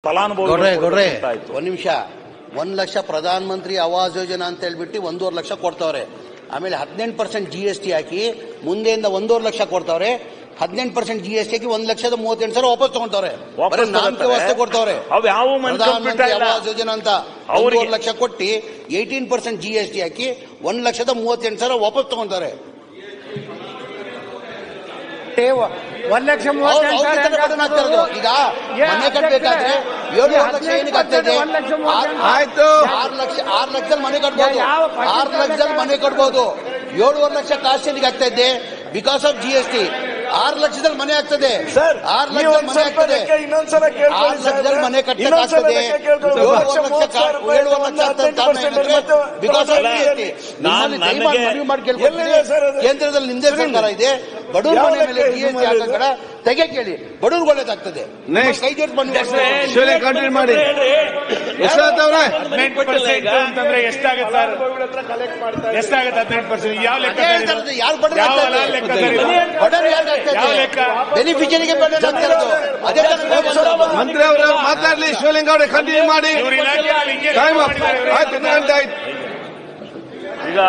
ಗೌಡ್ರೆ ಒಂದ್ ನಿಮಿಷ 1 ಲಕ್ಷ ಪ್ರಧಾನ ಮಂತ್ರಿ ಆವಾಸ್ ಯೋಜನಾ ಅಂತ ಹೇಳ್ಬಿಟ್ಟು 1.5 ಲಕ್ಷ ಕೊಡ್ತಾವ್ರೆ. ಆಮೇಲೆ 18% GST ಹಾಕಿ ಮುಂದೆಯಿಂದ 1.5 ಲಕ್ಷ ಕೊಡ್ತಾವ್ರೆ. 18% GST ಹಾಕಿ 1,38,000 ವಾಪಸ್ ತಗೊಂತವ್ರೆ. ನಾಮಕೆ ವ್ಯವಸ್ಥೆ ಕೊಡ್ತಾವ್ರೆ. ಪ್ರಧಾನ ಮಂತ್ರಿ ಆವಾಸ್ ಯೋಜನಾ ಅಂತ 1.5 ಲಕ್ಷ ಕೊಟ್ಟಿ 18% GST ಹಾಕಿ 1,38,000 ವಾಪಸ್ ತಗೊಂತಾರೆ. 1,38,000 ಈಗ ಮನೆ ಕಟ್ಟಬೇಕಾದ್ರೆ 7 ಲಕ್ಷ ಏನಕ್ಕೆ ಆಗ್ತದೆ? 6 ಲಕ್ಷದಲ್ಲಿ ಮನೆ ಕಟ್ಬೋದು. 6 ಲಕ್ಷದಲ್ಲಿ ಮನೆ ಕಟ್ಬೋದು. 7.5 ಲಕ್ಷ ಕಾಸ್ಟ್ ಏನಿಗೆ ಆಗ್ತಾ ಇದೆ? Because of GST. 6 ಲಕ್ಷದಲ್ಲಿ ಮನೆ ಆಗ್ತದೆ. 6 ಲಕ್ಷದಲ್ಲಿ ಮನೆ ಆಗ್ತದೆ. 6 ಲಕ್ಷದಲ್ಲಿ ಮನೆ ಕಟ್ಟಕ್ಕಾಗ್ತದೆ. 7.5 ಲಕ್ಷ ಬಿಕಾಸ್ ಆಫ್ GST. ಮನವಿ ಮಾಡಿ ಕೇಳ್ಕೊಳ್ತೀನಿ. ಕೇಂದ್ರದಲ್ಲಿ ನಿಂದೆ ಸರ್ಕಾರ ಇದೆ. ಬಡವ್ರ ಮನೆ ಮೇಲೆ GST ಹಾಕಂಗಡ ತೆಗೆ ಕೇಳಿ. ಬಡವ್ರಿಗೆ ಒಳ್ಳೇದಾಗ್ತದೆ. ಕೈ ಜೋಡಿಸಿ ಕಂಟಿನ್ಯೂ ಮಾಡಿ. ಎಷ್ಟಾಗ್ತವ್ರೆ? 18% ಅಂತಂದ್ರೆ ಎಷ್ಟಾಗುತ್ತೆ? ಎಷ್ಟಾಗುತ್ತೆ 18%? ಯಾವ ಲೆಕ್ಕ? ಯಾರು ಬಡವ್ರು ಬೆನಿಫಿಷರಿಗೆ ಮಂತ್ರಿ ಅವರು ಮಾತಾಡ್ಲಿ. ಶಿವಲಿಂಗ ಅವರೇ ಕಂಟಿನ್ಯೂ ಮಾಡಿ. ಈಗ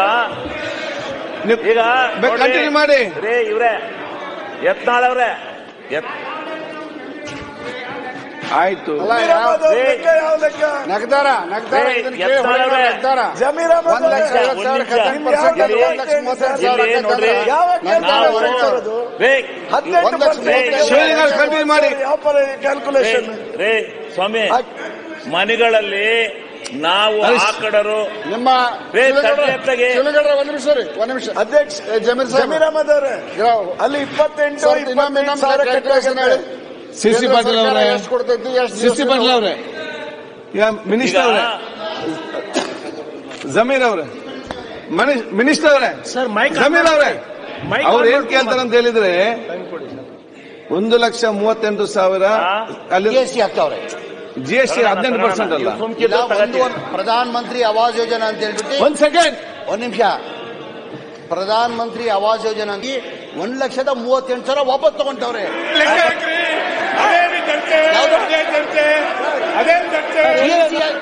ಕಂಟಿನ್ಯೂ ಮಾಡಿ. ಇವ್ರೆ ಯತ್ನಾಳವ್ರೆ ಆಯ್ತು. ನಗದಾರ ಕಂಟಿನ್ಯೂ ಮಾಡಿ. ರೇ ಸ್ವಾಮಿ, ಮನೆಗಳಲ್ಲಿ ನಾವು ಆಕಡರು ನಿಮ್ಮ ಒಂದ್ ನಿಮಿಷ ಅಧ್ಯಕ್ಷ ಜಮೀರ್ ಅಹಮದ್ ಅವರೇ, ಅಲ್ಲಿ 28,000 ಸಿಸಿ ಪಾಟೀಲ್ ಅವರೇ, ಸಿಸಿ ಪಾಟೀಲ್ ಅವರೇ, ಈಗ ಮಿನಿಸ್ಟರ್ ಅವರೇ, ಜಮೀರ್ ಅವರೇ, ಮಿನಿಸ್ಟರ್ ಅವರೇ, ಜಮೀರ್ ಅವರೇ, ಅವ್ರು ಏನ್ ಕೇಳ್ತಾರೆ ಅಂತ ಹೇಳಿದ್ರೆ 1,38,000 ಅಲ್ಲಿ GST ಹಾಕ್ತಾವ್ರೆ. GST 18% ಅಲ್ಲ. ಪ್ರಧಾನ ಮಂತ್ರಿ ಆವಾಸ್ ಯೋಜನಾ ಅಂತ ಹೇಳ್ಬಿಟ್ಟು ಒಂದ್ ನಿಮಿಷ ಪ್ರಧಾನ ಮಂತ್ರಿ ಆವಾಸ್ ಯೋಜನಾ 1,38,000 ವಾಪಸ್ ತಗೊಂತವ್ರೆ.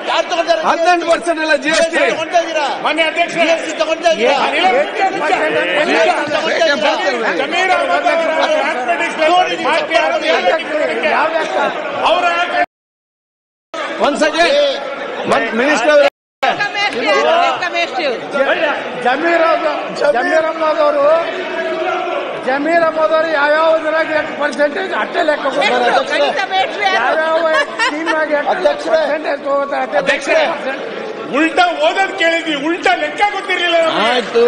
ಯಾರು ತಗೊಂತಾರೆ? 18% ಅಲ್ಲ GST. ಮನೆ ಅಧ್ಯಕ್ಷ GST ತಗೊಂತಾ ಇದ್ದೀರಾ? ಒಂದ್ ಸೆಕೆಂಡ್ ಮಿನಿಸ್ಟರ್ ಜಮೀರ್ ಅಹಮದ್ ಅವರು ಯಾವ್ಯಾವ್ದ್ರಾಗ ಎಷ್ಟು ಪರ್ಸೆಂಟೇಜ್ ಅಷ್ಟೇ ಲೆಕ್ಕ ಅಧ್ಯಕ್ಷರೇ, ಉಲ್ಟಾ ಓದೋದ್ ಕೇಳಿದ್ವಿ, ಉಲ್ಟಾ ಲೆಕ್ಕ ಗೊತ್ತಿರ್ಲಿಲ್ಲ. ಆಯ್ತು.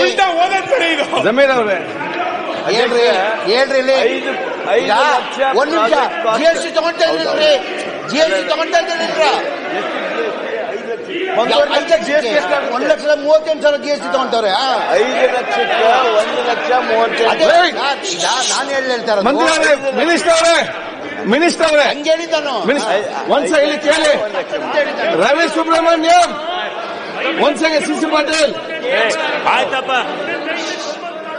ಉಲ್ಟಾ ಓದೋದ್ ಕಡೆ ಇದು. ಜಮೀರ್ ಅವರೇ ಹೇಳ್ರಿ ಒಂದ್ ನಿಮಿಷ. GST ತಗೊಂತಾ ಇದ್ರಿ, GST ತಗೊಂತಾ ಇದ್ರಿ. 1,38,000 GST ತಗೊಂತವ್ರೆ. 5,30,000 ನಾನು ಹೇಳ್ತಾರೆ ಮಿನಿಸ್ಟರ್ ಅವರೇ ಹಂಗೆ ಹೇಳಿದ್ದಾನು. ಒಂದ್ಸಲ ಇಲ್ಲಿ ಕೇಳಿ. ರವಿ ಸುಬ್ರಹ್ಮಣ್ಯಂ, ಒಂದ್ಸಲ ಸಿಸಿ ಪಾಟೀಲ್. ಆಯ್ತಪ್ಪ,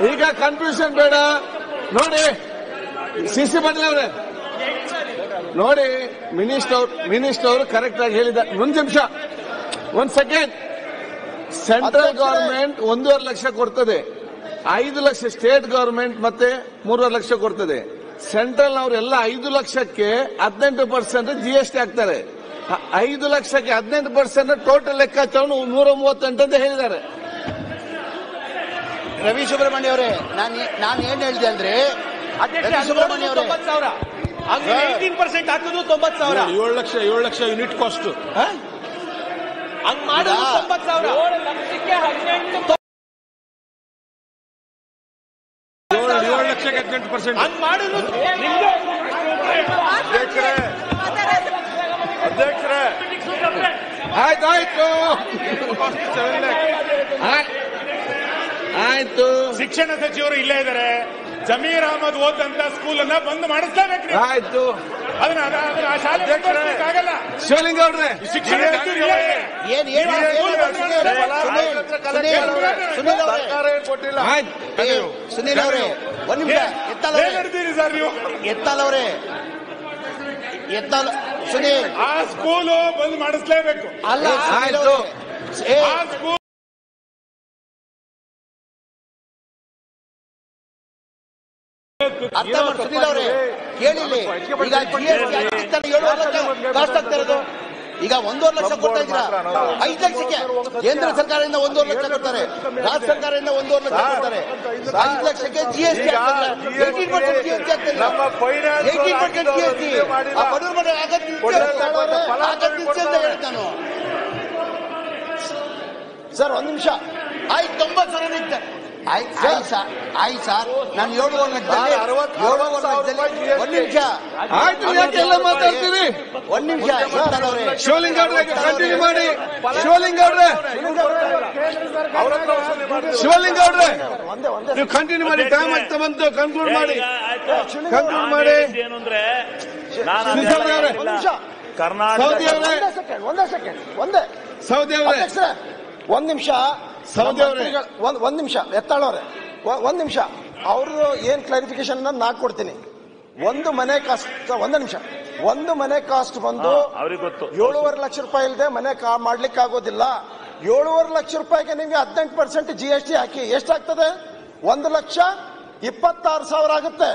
ಈಗ ಕನ್ಫ್ಯೂಷನ್ ಬೇಡ. ನೋಡಿ ಸಿಸಿ ಪಾಟೀಲ್ ಅವರೇ, ನೋಡಿ ಮಿನಿಸ್ಟರ್ ಅವರು ಕರೆಕ್ಟ್ ಆಗಿ ಹೇಳಿದ್ದಾರೆ. ಒಂದ್ ನಿಮಿಷ, ಒಂದ್ ಸೆಕೆಂಡ್. ಸೆಂಟ್ರಲ್ ಗವರ್ಮೆಂಟ್ 1.5 ಲಕ್ಷ ಕೊಡ್ತದೆ, 5 ಲಕ್ಷ ಸ್ಟೇಟ್ ಗವರ್ಮೆಂಟ್ ಮತ್ತೆ 3.5 ಲಕ್ಷ ಕೊಡ್ತದೆ. ಸೆಂಟ್ರಲ್ ಅವರೆಲ್ಲ 5 ಲಕ್ಷಕ್ಕೆ 18% GST ಹಾಕ್ತಾರೆ. 5 ಲಕ್ಷಕ್ಕೆ 18% ಟೋಟಲ್ ಲೆಕ್ಕಾಚಾರ 138 ಅಂತ ಹೇಳಿದ್ದಾರೆ. ರವಿ ಸುಬ್ರಹ್ಮಣ್ಯ ಅವರೇ, ನಾನು ಏನ್ ಹೇಳಿದೆ ಅಂದ್ರೆ ರವಿ ಸುಬ್ರಹ್ಮಣ್ಯ ಅವರೇ 90,000 18% ಹಾಕಿದ್ರು 90,000. 7 ಲಕ್ಷ ಯೂನಿಟ್ ಕಾಸ್ಟ್. ಹಂಗ್ ಮಾಡಿದ್ರು 90,000. 7 ಲಕ್ಷಕ್ಕೆ 18% ಹಂಗ್ ಮಾಡಿದ್ರು. ಅಧ್ಯಕ್ಷರೇ ಆಯ್ತು. ಶಿಕ್ಷಣ ಸಚಿವರು ಇಲ್ಲೇ ಇದ್ದಾರೆ. ಜಮೀರ್ ಅಹಮದ್ ಓದಂತ ಸ್ಕೂಲ್ ಅನ್ನ ಬಂದ್ ಮಾಡಿಸ್ಲೇಬೇಕು. ಆಯ್ತು. ಅದನ್ನ ಆಗಲ್ಲ. ಶಿವಲಿಂಗ ಅವ್ರೆ, ಶಿಕ್ಷಣ ಸಚಿವರು ಕೊಟ್ಟಿಲ್ಲ. ಸುನೀಲ್ ಅವರೇ ಒಂದ್ ನಿಮಿಷ. ಸರ್ ನೀವು ಎತ್ತಲ್ ಅವರೇ ಸುನೀಲ್ ಆ ಸ್ಕೂಲು ಬಂದ್ ಮಾಡಿಸ್ಲೇಬೇಕು. ಅಲ್ಲ ಆಯ್ತು. ಆ ಸ್ಕೂಲ್ ಅರ್ಥ ಮಾಡಿ ಸುನೀಲ್ ಅವರೇ ಕೇಳಿಲ್ಲಿ. ಈಗ GST 7 ಲಕ್ಷ ಕಾಸ್ಟ್ ಆಗ್ತಾ ಇರೋದು, ಈಗ 1.5 ಲಕ್ಷ ಕೊಡ್ತಾ ಇದ್ದೀರಾ. 5 ಲಕ್ಷಕ್ಕೆ ಕೇಂದ್ರ ಸರ್ಕಾರದಿಂದ 1.5 ಲಕ್ಷ ಕೊಡ್ತಾರೆ, ರಾಜ್ಯ ಸರ್ಕಾರದಿಂದ 1.5 ಲಕ್ಷ ಕೊಡ್ತಾರೆ. 5 ಲಕ್ಷಕ್ಕೆ GST 18% GST ಆಗ್ತಾ ಇಲ್ಲ. 18% GST ಆ ಬಡವ್ರ ಮನೆ ಆಗದ್ ನಿಲ್ಸಿ ಅಂತ ಹೇಳಿ ನಾನು. ಸರ್ 1 ನಿಮಿಷ ಆಯ್ತು. 90,000 ನಿಂತೆ ಆಯ್ತು ಸರ್. ನಾನು 7.5 ಲಕ್ಷದಲ್ಲಿ 7.5 ಲಕ್ಷದಲ್ಲಿ 1 ನಿಮಿಷ ಆಯ್ತು. ಯಾಕೆಲ್ಲ ಮಾತಾಡ್ತೀರಿ? 1 ನಿಮಿಷ ಶಿವಲಿಂಗ ಅವ್ರೆ ಕಂಟಿನ್ಯೂ ಮಾಡಿ. ಶಿವಲಿಂಗ ಅವ್ರೆ ನೀವು ಕಂಟಿನ್ಯೂ ಮಾಡಿ. ಟೈಮ್ ಆಗ್ತಾ ಬಂತು. ಕನ್ಕ್ಲೂಡ್ ಮಾಡಿ. ಏನು ಅಂದ್ರೆ ಸೌದಿ ಅವರೇ ಒಂದ್ ನಿಮಿಷ ಒಂದ್ ನಿಮಿಷ ಎತ್ತಾಳವ್ರೆ, ಒಂದ್ ನಿಮಿಷ ಅವ್ರದ್ದು ಏನ್ ಕ್ಲಾರಿಫಿಕೇಶನ್ ನಾ ಕೊಡ್ತೀನಿ. ಒಂದು ಮನೆ ಕಾಸ್ಟ್, ಒಂದ್ ನಿಮಿಷ, ಒಂದು ಮನೆ ಕಾಸ್ಟ್ ಬಂದು 7.5 ಲಕ್ಷ ರೂಪಾಯಿ ಇಲ್ಲದೆ ಮನೆ ಮಾಡ್ಲಿಕ್ಕೆ ಆಗೋದಿಲ್ಲ. 7.5 ಲಕ್ಷ ರೂಪಾಯಿಗೆ ನಿಮ್ಗೆ 18% GST ಹಾಕಿ ಎಷ್ಟಾಗ್ತದೆ? 1,26,000 ಆಗುತ್ತೆ.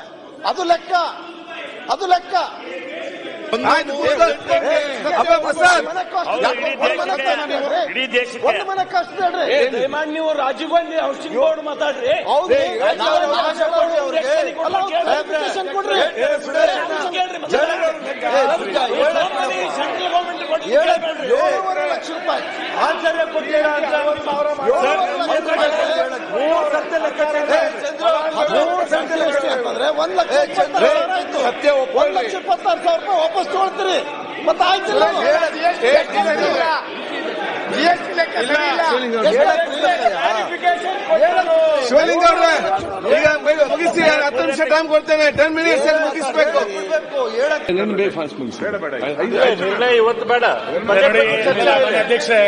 ಅದು ಲೆಕ್ಕ. ಇಡೀ ದೇಶಕ್ಕೆ ಒಂದು ಮನೆ ಕಾಸ್ಟ್ ಹೇಳ್ರಿ. ನೀವು ರಾಜೀವ್ ಗಾಂಧಿ ಹೌಸಿಂಗ್ ಬೋರ್ಡ್ ಮಾತಾಡ್ರಿ. ಕೊಡ್ರಿ. 7.5 ಲಕ್ಷ ರೂಪಾಯಿ ಆಚಾರ್ಯ ಕೊಟ್ಟಿಲ್ಲ ಅಂತ 1,26,000 ರೂಪಾಯಿ ವಾಪಸ್ ತಗೊಳ್ತೀರಿ. ಮತ್ತೆ ಆಯ್ತಿಲ್ಲ ಶಿವಲಿಂಗ ಅವ್ರೆ ಈಗ ಮುಗಿಸಿ. 10 ನಿಮಿಷ ಟೈಮ್ ಕೊಡ್ತೇನೆ. 10 ಮಿನಿಟ್ಸ್ ಮುಗಿಸ್ಬೇಕು. ನಿರ್ಣಯ ಇವತ್ತು ಬೇಡ. ಅಧ್ಯಕ್ಷರೇ,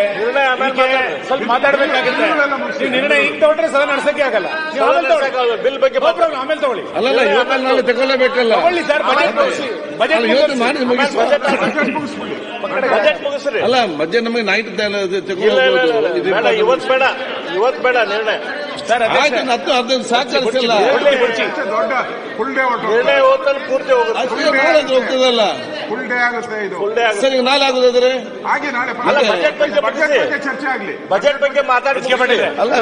ಸ್ವಲ್ಪ ಮಾತಾಡಬೇಕಾಗುತ್ತೆ. ನಿರ್ಣಯ ಈಗ ತಗೊಂಡ್ರೆ ಸದನ ನಡೆಸಕ್ಕೆ ಆಗಲ್ಲ. ಬಿಲ್ ಬಗ್ಗೆ ಆಮೇಲೆ ತಗೊಳ್ಳಿ. ಅಲ್ಲಲ್ಲ, ಇವತ್ತು ನಾಳೆ ತಗೊಳ್ಳಬೇಕಲ್ಲ. ತಗೊಳ್ಳಿ ಸರ್. ಬಜೆಟ್ ಮುಗಿಸ್ರಿ. ಅಲ್ಲ, ಮಧ್ಯ ನಮಗೆ ನೈಟ್ ಇವತ್ತು ಬೇಡ ನಿರ್ಣಯ. ಆಯ್ತು. 10 ಸಹಕರಿಸಿಲ್ಲ. ನಿರ್ಣಯ ಹೋದಲ್ಲಿ ಪೂರ್ತಿ ಹೋಗ್ತದಲ್ಲ. ಸರಿ, ನಾಳೆ ಆಗುದಾದ್ರೆ ಬಜೆಟ್ ಬಗ್ಗೆ ಮಾತಾಡಿಸ್ಕೊಬೇಡಿ. ಅಲ್ಲ,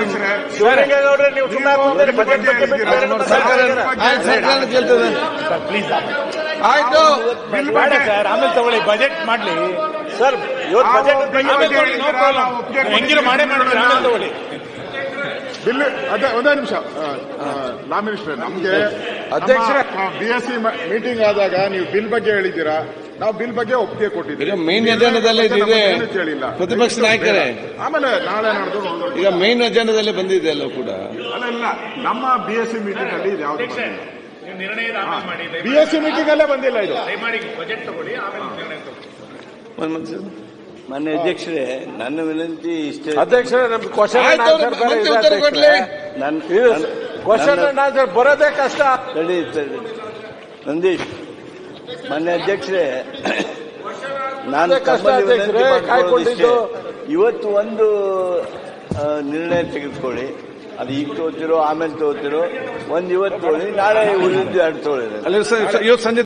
ಶಿವಲಿಂಗೇಗೌಡ್ರೆ ನೀವು ಸುಮ್ಮನೆ ಬಜೆಟ್ ಬಗ್ಗೆ ಸರ್ಕಾರ ಕೇಳ್ತದೆ. ಆಯ್ತು, ಬೇಡ ಸರ್, ಆಮೇಲೆ ತಗೊಳ್ಳಿ. ಬಜೆಟ್ ಮಾಡ್ಲಿ ಸರ್. ಇವತ್ತು ಬಜೆಟ್ ಹೆಂಗಿರೋ ಮಾಡೇ ಮಾಡಿದ್ರೆ ಆಮೇಲೆ ತಗೊಳ್ಳಿ. ಬಿಲ್ ಅದೇ ಒಂದೇ ನಿಮಿಷ. ಲಾ ಮಿನಿಸ್ಟರ್, ನಮ್ಗೆ ಅಧ್ಯಕ್ಷರ BSc ಮೀಟಿಂಗ್ ಆದಾಗ ನೀವು ಬಿಲ್ ಬಗ್ಗೆ ಹೇಳಿದ್ದೀರಾ, ನಾವು ಬಿಲ್ ಬಗ್ಗೆ ಒಪ್ಪಿಗೆ ಕೊಟ್ಟಿದ್ದೀವಿ. ಈಗ ಮೇನ್ ಅಜೆಂಡಾದಲ್ಲಿ ಇದೆ. ಪ್ರತಿಪಕ್ಷ ನಾಯಕರೇ, ಆಮೇಲೆ ನಾಳೆ ನಡೆದು ಈಗ ಮೇನ್ ಅಜೆಂಡಾದಲ್ಲಿ ಬಂದಿದೆ ಎಲ್ಲ ಕೂಡ. ಅಲ್ಲ, ನಮ್ಮ BSc ಮೀಟಿಂಗ್ ಅಲ್ಲಿ ಇದು ಯಾವ್ದು ನಿರ್ಣಯದ ಮಾಡಿ. BSc ಮೀಟಿಂಗ್ ಅಲ್ಲೇ ಬಂದಿಲ್ಲ ಇದು. ಬಜೆಟ್ ತಗೊಳ್ಳಿ, ಆಮೇಲೆ ನಿರ್ಣಯ ತಗೊಳ್ಳಿ. ಮಾನ್ಯ ಅಧ್ಯಕ್ಷರೇ, ನನ್ನ ವಿನಂತಿ ಇಷ್ಟೇ. ಅಧ್ಯಕ್ಷರೇ, ನಮ್ಗೆ ಕ್ವಶನ್ ಆನ್ಸರ್ ಬರೋದೇ ಕಷ್ಟ. ತಡಿ ನಂದೀಶ್, ಮಾನ್ಯ ಅಧ್ಯಕ್ಷರೇ, ನಾನು ಇವತ್ತು ಒಂದು ನಿರ್ಣಯ ತೆಗೆದುಕೊಳ್ಳಿ. ಅದು ಈಗ ತಗೋತಿರೋ ಆಮೇಲೆ ತಗೋತಿರೋ, ಒಂದು ಇವತ್ತು ತಗೊಳ್ಳಿ, ನಾಳೆ ಉಳಿದು 2 ತಗೊಳ್ಳಿ. ಅಲ್ಲಿ ಇವತ್ತು ಸಂಜೆ